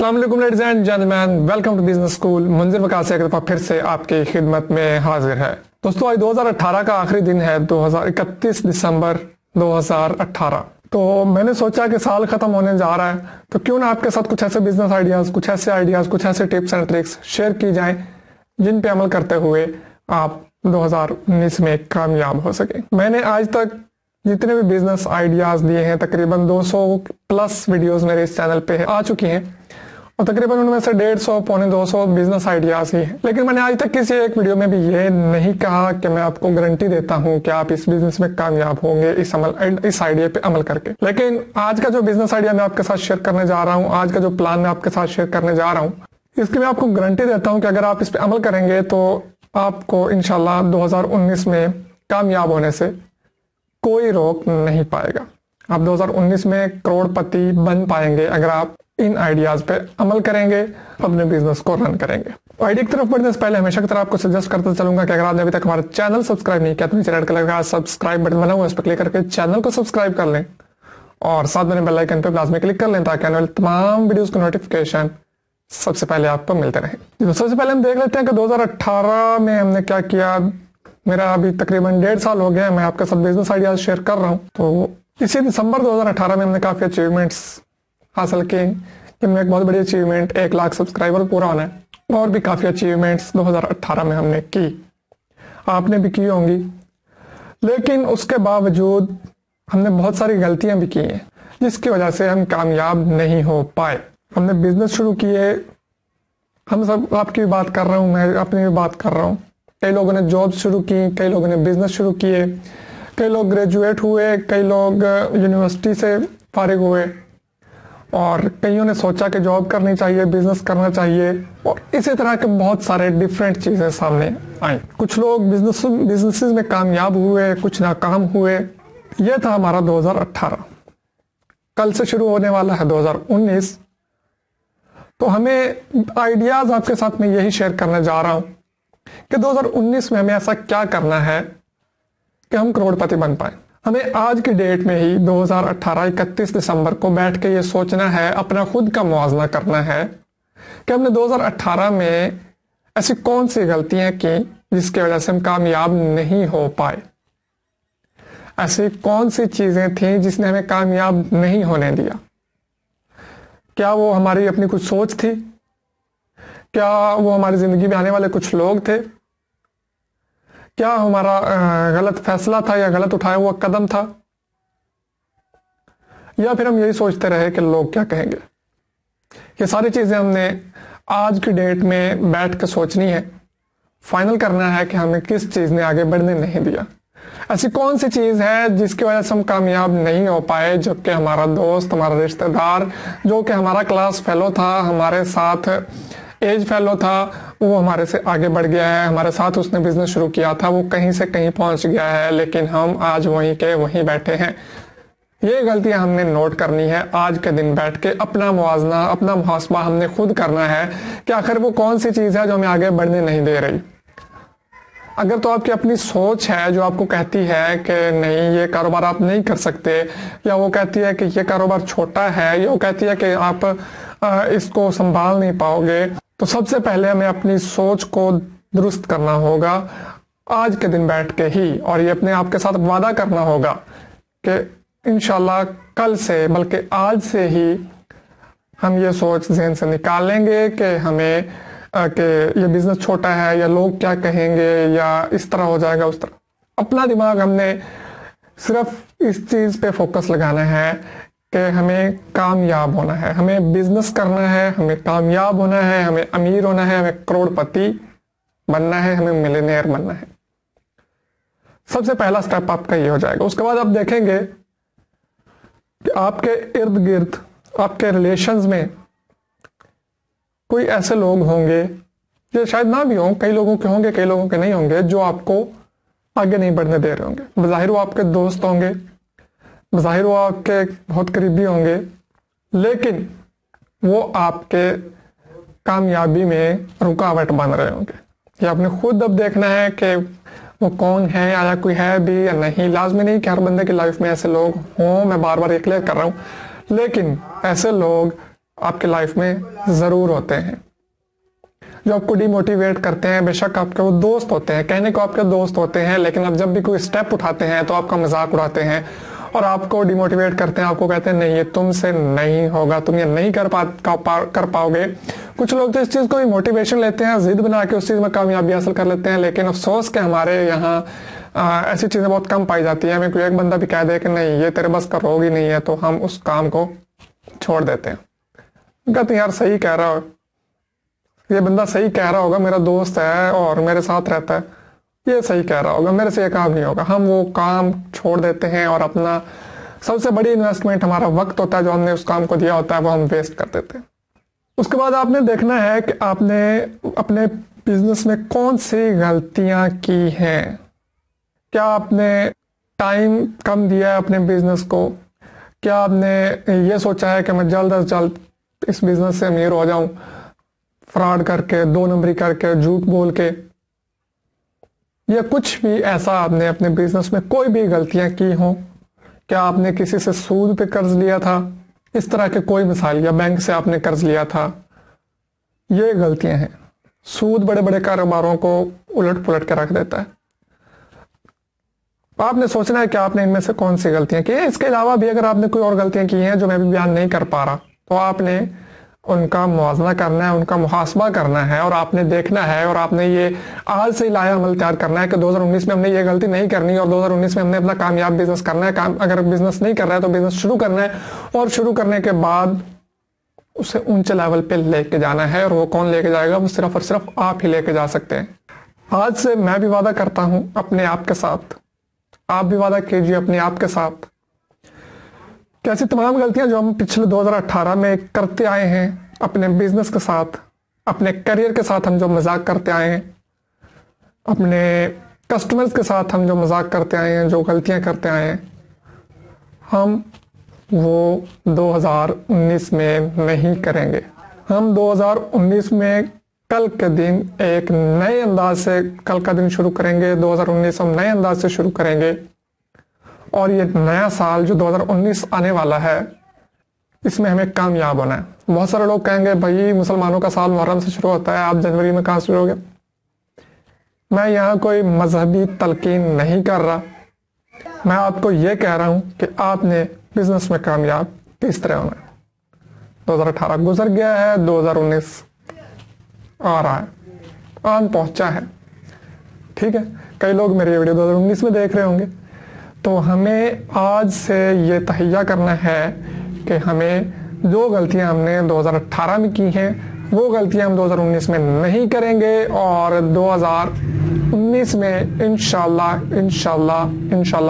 अस्सलाम वालेकुम ladies and gentleman, welcome to business school. Munzir Waqas एक दफा फिर से आपकी खिदमत में हाजिर है। दोस्तों, आज 2018 का आखिरी दिन है, 31 दिसंबर 2018। तो मैंने सोचा कि साल खत्म होने जा रहा है, तो क्यों ना आपके साथ कुछ ऐसे बिजनेस आइडियाज, कुछ ऐसे टिप्स एंड ट्रिक्स शेयर की जाएं जिन पे अमल करते हुए आप 2019 में कामयाब हो सके। मैंने आज तक जितने भी बिजनेस आइडियाज दिए हैं, तकरीबन 200 प्लस वीडियोस मेरे इस चैनल पे आ चुकी हैं और तकरीबन उनमें से 150 पौने 200 बिजनेस आइडियाज ही हैं। लेकिन मैंने आज तक किसी एक वीडियो में भी ये नहीं कहा कि मैं आपको गारंटी देता हूं कि आप इस बिजनेस में कामयाब होंगे इस आइडिया पे अमल करके। लेकिन आज का जो बिजनेस आइडिया मैं आपके साथ शेयर करने जा रहा हूँ, आज का जो प्लान मैं आपके साथ शेयर करने जा रहा हूँ, इसकी मैं आपको गारंटी देता हूँ कि अगर आप इस पे अमल करेंगे तो आपको इंशाल्लाह 2019 में कामयाब होने से कोई रोक नहीं पाएगा। आप 2019 में करोड़पति बन पाएंगे अगर आप इन आइडियाज पे अमल करेंगे, अपने बिजनेस को रन करेंगे। आइडिया की तरफ बढ़ने से पहले हमेशा की तरह आपको सजेस्ट करता चलूंगा कि अगर आपने अभी तक हमारा चैनल सब्सक्राइब नहीं किया तो नीचे रेड कलर का सब्सक्राइब बटन बना हुआ है, उस पर क्लिक करके चैनल को सब्सक्राइब कर लें और साथ में बेल आइकन पे लाजमी क्लिक कर लें ताकि आने वाले तमाम वीडियोस की नोटिफिकेशन सबसे पहले आपको मिलते रहे। सबसे पहले हम देख लेते हैं कि 2018 में हमने क्या किया। मेरा अभी तकरीबन 1.5 साल हो गया मैं आपके साथ बिजनेस आइडियाज शेयर कर रहा हूँ। तो इसी दिसंबर 2018 में हमने काफी अचीवमेंट्स हासिल किए, जिनमें एक बहुत बड़ी अचीवमेंट 1 लाख सब्सक्राइबर पूरा होना है और भी काफी अचीवमेंट्स 2018 में हमने की, आपने भी की होंगी। लेकिन उसके बावजूद हमने बहुत सारी गलतियां भी की हैं जिसकी वजह से हम कामयाब नहीं हो पाए। हमने बिजनेस शुरू किए, हम सब आपकी भी बात कर रहा हूँ, मैं अपनी भी बात कर रहा हूँ। कई लोगों ने जॉब शुरू की, कई लोगों ने बिजनेस शुरू किए, कई लोग ग्रेजुएट हुए, कई लोग यूनिवर्सिटी से फारिग हुए और कईयों ने सोचा कि जॉब करनी चाहिए, बिजनेस करना चाहिए और इसी तरह के बहुत सारे डिफरेंट चीजें सामने आई। कुछ लोग बिजनेसेस में कामयाब हुए, कुछ नाकाम हुए। यह था हमारा 2018। कल से शुरू होने वाला है 2019। तो हमें आइडियाज आपके साथ में यही शेयर करने जा रहा हूं कि 2019 में हमें ऐसा क्या करना है कि हम करोड़पति बन पाए। हमें आज की डेट में ही 2018 31 दिसंबर को बैठ के ये सोचना है, अपना खुद का मुआवजा करना है कि हमने 2018 में ऐसी कौन सी गलतियां की जिसकी वजह से हम कामयाब नहीं हो पाए। ऐसी कौन सी चीजें थी जिसने हमें कामयाब नहीं होने दिया। क्या वो हमारी अपनी कुछ सोच थी? क्या वो हमारी जिंदगी में आने वाले कुछ लोग थे? क्या हमारा गलत फैसला था या गलत उठाया हुआ कदम था? या फिर हम यही सोचते रहे कि लोग क्या कहेंगे? ये सारी चीजें हमने आज की डेट में बैठ के सोचनी है, फाइनल करना है कि हमें किस चीज ने आगे बढ़ने नहीं दिया। ऐसी कौन सी चीज है जिसकी वजह से हम कामयाब नहीं हो पाए, जो कि हमारा दोस्त, हमारा रिश्तेदार, जो कि हमारा क्लास फेलो था, हमारे साथ एज फेलो था, वो हमारे से आगे बढ़ गया है, हमारे साथ उसने बिजनेस शुरू किया था, वो कहीं से कहीं पहुंच गया है, लेकिन हम आज वहीं के वहीं बैठे हैं। ये गलतियां हमने नोट करनी है। आज के दिन बैठ के अपना मुआवजा, अपना मुहासबा हमने खुद करना है कि आखिर वो कौन सी चीज है जो हमें आगे बढ़ने नहीं दे रही। अगर तो आपकी अपनी सोच है जो आपको कहती है कि नहीं, ये कारोबार आप नहीं कर सकते, या वो कहती है कि ये कारोबार छोटा है, या वो कहती है कि आप इसको संभाल नहीं पाओगे, तो सबसे पहले हमें अपनी सोच को दुरुस्त करना होगा आज के दिन बैठ के ही, और ये अपने आप के साथ वादा करना होगा कि इंशाल्लाह कल से, बल्कि आज से ही हम ये सोच ज़हन से निकालेंगे कि हमें कि ये बिजनेस छोटा है, या लोग क्या कहेंगे, या इस तरह हो जाएगा, उस तरह। अपना दिमाग हमने सिर्फ इस चीज पे फोकस लगाना है कि हमें कामयाब होना है, हमें बिजनेस करना है, हमें कामयाब होना है, हमें अमीर होना है, हमें करोड़पति बनना है, हमें मिलियनेयर बनना है। सबसे पहला स्टेप आपका ये हो जाएगा। उसके बाद आप देखेंगे कि आपके इर्द गिर्द, आपके रिलेशंस में कोई ऐसे लोग होंगे, जो शायद ना भी हों, कई लोगों के होंगे, कई लोगों के नहीं होंगे, जो आपको आगे नहीं बढ़ने दे रहे होंगे। बज़ाहिर वो आपके दोस्त होंगे, बज़ाहिर वो आपके बहुत करीबी होंगे, लेकिन वो आपके कामयाबी में रुकावट बन रहे होंगे। ये आपने खुद अब देखना है कि वो कौन है, या कोई है भी या नहीं। लाजमी नहीं कि हर बंदे की लाइफ में ऐसे लोग हों, मैं बार बार ये क्लियर कर रहा हूँ, लेकिन ऐसे लोग आपके लाइफ में ज़रूर होते हैं, जो आपको डिमोटिवेट करते हैं। बेशक आपके वो दोस्त होते हैं, कहने को आपके दोस्त होते हैं, लेकिन आप जब भी कोई स्टेप उठाते हैं तो आपका मजाक उड़ाते हैं और आपको डिमोटिवेट करते हैं। आपको कहते हैं नहीं, ये तुमसे नहीं होगा, तुम ये नहीं कर पाओगे। कुछ लोग तो इस चीज़ को भी मोटिवेशन लेते हैं, जिद बना के उस चीज़ में कामयाबी हासिल कर लेते हैं। लेकिन अफसोस के हमारे यहाँ ऐसी चीज़ें बहुत कम पाई जाती है। हमें कोई एक बंदा भी कह दे कि नहीं, ये तेरे बस का रोग ही नहीं है, तो हम उस काम को छोड़ देते हैं। कहते हैं यार सही कह रहा हो, ये बंदा सही कह रहा होगा, मेरा दोस्त है और मेरे साथ रहता है, ये सही कह रहा होगा, मेरे से ये काम नहीं होगा। हम वो काम छोड़ देते हैं और अपना सबसे बड़ी इन्वेस्टमेंट हमारा वक्त होता है, जो हमने उस काम को दिया होता है, वो हम वेस्ट कर देते हैं। उसके बाद आपने देखना है कि आपने अपने बिजनेस में कौन सी गलतियां की हैं। क्या आपने टाइम कम दिया है अपने बिजनेस को? क्या आपने ये सोचा है कि मैं जल्द अज जल्द इस बिजनेस से अमीर हो जाऊं, फ्रॉड करके, 2 नंबरी करके, झूठ बोल के, या कुछ भी ऐसा आपने अपने बिजनेस में कोई भी गलतियां की हो? क्या आपने किसी से सूद पे कर्ज लिया था, इस तरह के कोई मिसाल, या बैंक से आपने कर्ज लिया था? ये गलतियां हैं। सूद बड़े बड़े कारोबारों को उलट पुलट के रख देता है। आपने सोचना है कि आपने इनमें से कौन सी गलतियां की है। इसके अलावा भी अगर आपने कोई और गलतियां की हैं जो मैं भी बयान नहीं कर पा रहा, तो आपने उनका मुआवजा करना है, उनका मुहासबा करना है और आपने देखना है, और आपने ये आज से ही लाया अमल तैयार करना है कि 2019 में हमने ये गलती नहीं करनी और 2019 में हमने अपना कामयाब बिजनेस करना है। अगर बिजनेस नहीं कर रहा है तो बिजनेस शुरू करना है, और शुरू करने के बाद उसे ऊंचे लेवल पे लेके जाना है। और वो कौन लेके जाएगा? वो सिर्फ और सिर्फ आप ही लेके जा सकते हैं। आज से मैं भी वादा करता हूं अपने आप के साथ, आप भी वादा कीजिए अपने आप के साथ, कैसी तमाम गलतियां जो हम पिछले 2018 में करते आए हैं अपने बिजनेस के साथ, अपने करियर के साथ हम जो मजाक करते आए हैं, अपने कस्टमर्स के साथ हम जो मजाक करते आए हैं, जो गलतियां करते आए हैं, हम वो 2019 में नहीं करेंगे। हम 2019 में कल के दिन एक नए अंदाज से कल का दिन शुरू करेंगे। 2019 हम नए अंदाज से शुरू करेंगे, और ये नया साल जो 2019 आने वाला है, इसमें हमें कामयाब होना है। बहुत सारे लोग कहेंगे भाई मुसलमानों का साल मुहर्रम से शुरू होता है, आप जनवरी में कहाँ शुरू हो गए? मैं यहाँ कोई मजहबी तलकीन नहीं कर रहा, मैं आपको ये कह रहा हूँ कि आपने बिजनेस में कामयाब किस तरह होना है। 2018 गुजर गया है, 2019 आ रहा है, आन पहुंचा है, ठीक है। कई लोग मेरी वीडियो 2019 में देख रहे होंगे, तो हमें आज से ये तहैया करना है कि हमें जो गलतियां हमने 2018 में की हैं वो गलतियां हम 2019 में नहीं करेंगे, और 2019 में इंशाल्लाह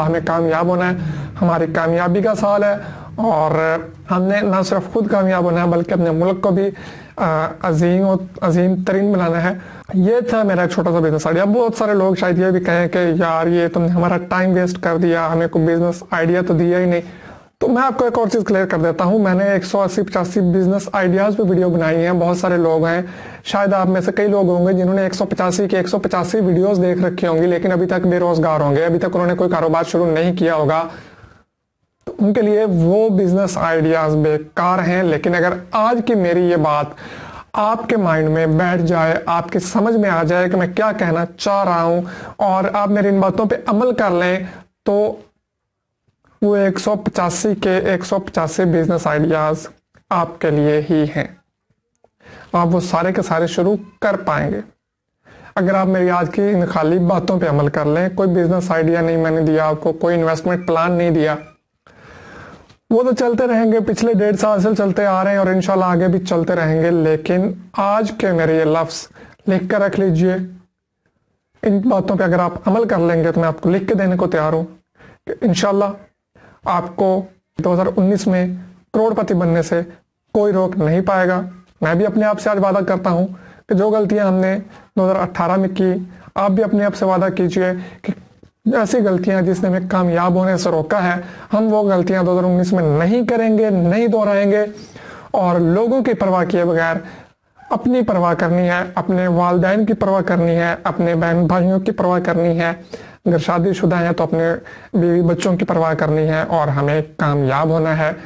हमें कामयाब होना है। हमारी कामयाबी का साल है, और हमने ना सिर्फ खुद कामयाब होना है बल्कि अपने मुल्क को भी अजीम तरीन बनाना है। ये था मेरा एक छोटा सा बिजनेस आइडिया। बहुत सारे लोग शायद ये भी कहें कि यार ये तुमने हमारा टाइम वेस्ट कर दिया, हमें कोई बिजनेस आइडिया तो दिया ही नहीं। तो मैं आपको एक और चीज़ क्लियर कर देता हूँ, मैंने 180-85 बिजनेस आइडियाज़ पे वीडियो बनाई हैं। बहुत सारे लोग हैं, शायद आप में से कई लोग होंगे जिन्होंने 185 वीडियोज़ देख रखी होंगी, लेकिन अभी तक बेरोजगार होंगे, अभी तक उन्होंने कोई कारोबार शुरू नहीं किया होगा। तो उनके लिए वो बिजनेस आइडियाज़ बेकार हैं। लेकिन अगर आज की मेरी ये बात आपके माइंड में बैठ जाए, आपके समझ में आ जाए कि मैं क्या कहना चाह रहा हूं, और आप मेरी इन बातों पे अमल कर लें, तो वो 185 बिजनेस आइडियाज आपके लिए ही हैं। आप वो सारे के सारे शुरू कर पाएंगे अगर आप मेरी आज की इन खाली बातों पे अमल कर लें। कोई बिजनेस आइडिया नहीं मैंने दिया आपको, कोई इन्वेस्टमेंट प्लान नहीं दिया, वो तो चलते रहेंगे, पिछले 1.5 साल से चलते आ रहे हैं और इंशाल्लाह आगे भी चलते रहेंगे। लेकिन आज के मेरे ये लफ्ज लिख कर रख लीजिए। इन बातों पे अगर आप अमल कर लेंगे तो मैं आपको लिख के देने को तैयार हूं कि इंशाल्लाह आपको 2019 में करोड़पति बनने से कोई रोक नहीं पाएगा। मैं भी अपने आप से आज वादा करता हूं कि जो गलतियां हमने 2018 में की, आप भी अपने आप से वादा कीजिए कि ऐसी गलतियां जिसने हमें कामयाब होने से रोका है, हम वो गलतियां 2019 में नहीं करेंगे, नहीं दोहराएंगे। और लोगों की परवाह किए बगैर अपनी परवाह करनी है, अपने वालिदैन की परवाह करनी है, अपने बहन भाइयों की परवाह करनी है, अगर शादीशुदा हैं तो अपने बीवी बच्चों की परवाह करनी है, और हमें कामयाब होना है।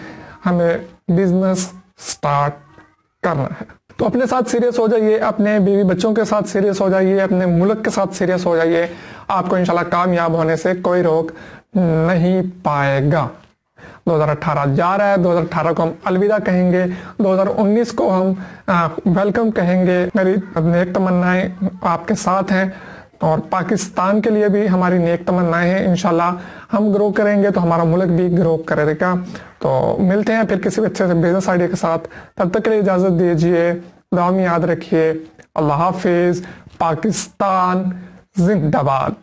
हमें बिजनेस स्टार्ट करना है। तो अपने साथ सीरियस हो जाइए, अपने बीवी बच्चों के साथ सीरियस हो जाइए, अपने मुल्क के साथ सीरियस हो जाइए। आपको इंशाल्लाह कामयाब होने से कोई रोक नहीं पाएगा। 2018 जा रहा है, 2018 को हम अलविदा कहेंगे, 2019 को हम वेलकम कहेंगे। मेरी नेक तमन्नाएं आपके साथ हैं और पाकिस्तान के लिए भी हमारी नेक तमन्नाएं हैं। इंशाल्लाह हम ग्रो करेंगे तो हमारा मुल्क भी ग्रो करेगा। तो मिलते हैं फिर किसी अच्छे से बिजनेस आइडिया के साथ। तब तक के लिए इजाजत दीजिए, दुआ में याद रखिए। अल्लाह हाफिज। पाकिस्तान जिंदाबाद।